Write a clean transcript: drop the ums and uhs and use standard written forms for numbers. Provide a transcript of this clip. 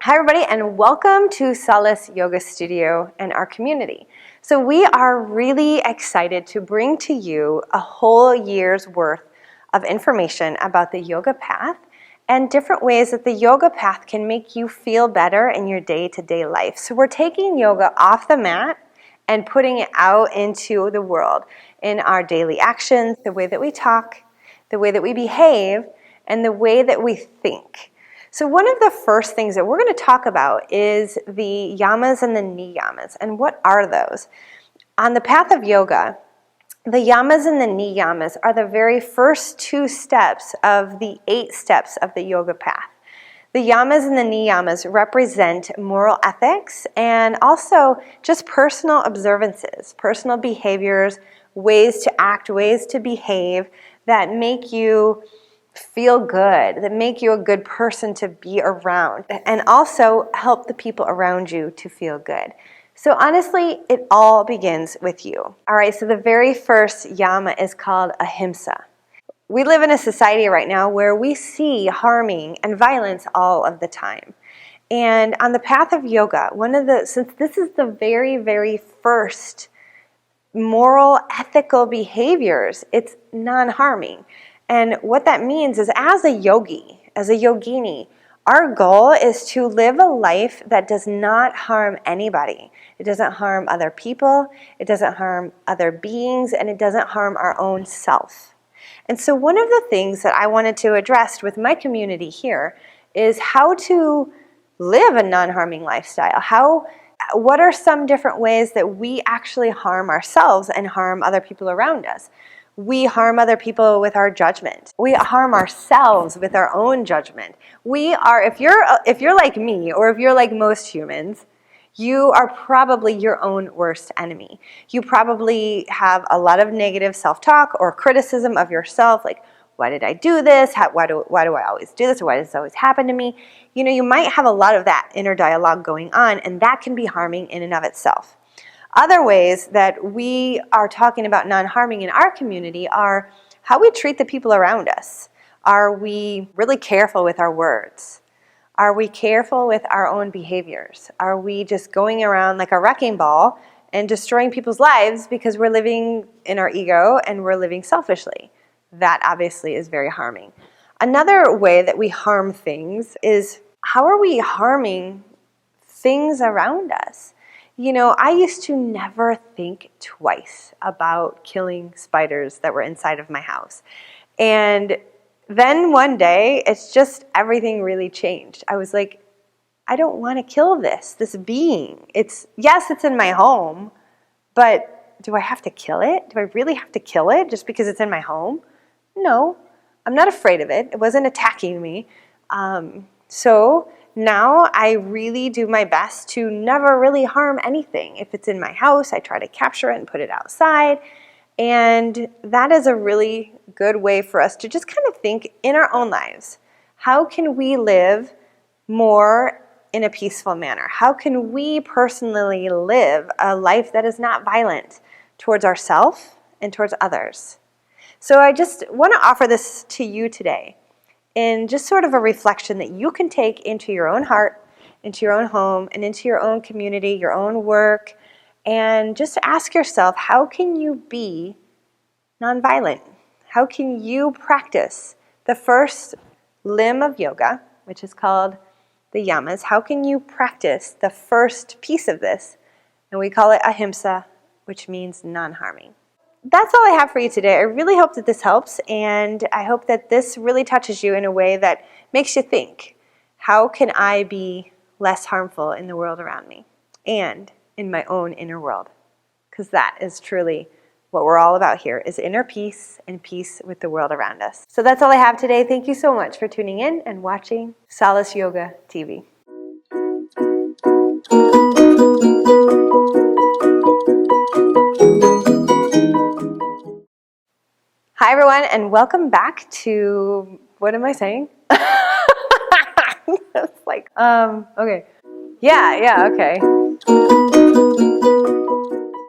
Hi everybody, and welcome to Solace Yoga Studio and our community. So we are really excited to bring to you a whole year's worth of information about the yoga path and different ways that the yoga path can make you feel better in your day-to-day life. So we're taking yoga off the mat and putting it out into the world in our daily actions, the way that we talk, the way that we behave, and the way that we think. So one of the first things that we're going to talk about is the yamas and the niyamas. And what are those? On the path of yoga, the yamas and the niyamas are the very first two steps of the 8 steps of the yoga path. The yamas and the niyamas represent moral ethics and also just personal observances, personal behaviors, ways to act, ways to behave that make you feel good, that make you a good person to be around, and also help the people around you to feel good. So honestly, it all begins with you. All right, so the very first yama is called Ahimsa. We live in a society right now where we see harming and violence all of the time. And on the path of yoga, since this is the very, very first moral, ethical behaviors, it's non-harming. And what that means is as a yogi, as a yogini, our goal is to live a life that does not harm anybody. It doesn't harm other people, it doesn't harm other beings, and it doesn't harm our own self. And so one of the things that I wanted to address with my community here is how to live a non-harming lifestyle. What are some different ways that we actually harm ourselves and harm other people around us? We harm other people with our judgment. We harm ourselves with our own judgment. If you're like me, or if you're like most humans, you are probably your own worst enemy. You probably have a lot of negative self-talk or criticism of yourself, like, why did I do this? Why do I always do this? Or why does this always happen to me? You know, you might have a lot of that inner dialogue going on, and that can be harming in and of itself. Other ways that we are talking about non-harming in our community are how we treat the people around us. Are we really careful with our words? Are we careful with our own behaviors? Are we just going around like a wrecking ball and destroying people's lives because we're living in our ego and we're living selfishly? That obviously is very harming. Another way that we harm things is how are we harming things around us? You know, I used to never think twice about killing spiders that were inside of my house. And then one day, it's just everything really changed. I was like, I don't want to kill this being. Yes, it's in my home, but do I have to kill it? Do I really have to kill it just because it's in my home? No, I'm not afraid of it. It wasn't attacking me. So now I really do my best to never really harm anything. If it's in my house, I try to capture it and put it outside. And that is a really good way for us to just kind of think in our own lives. How can we live more in a peaceful manner? How can we personally live a life that is not violent towards ourselves and towards others? So I just want to offer this to you today in just sort of a reflection that you can take into your own heart, into your own home, and into your own community, your own work, and just ask yourself, how can you be nonviolent? How can you practice the first limb of yoga, which is called the yamas? How can you practice the first piece of this? And we call it Ahimsa, which means non-harming. That's all I have for you today. I really hope that this helps, and I hope that this really touches you in a way that makes you think, how can I be less harmful in the world around me and in my own inner world? Because that is truly what we're all about here, is inner peace and peace with the world around us. So that's all I have today. Thank you so much for tuning in and watching Solace Yoga TV. Hi everyone, and welcome back to, what am I saying? That's like, okay. Yeah, okay.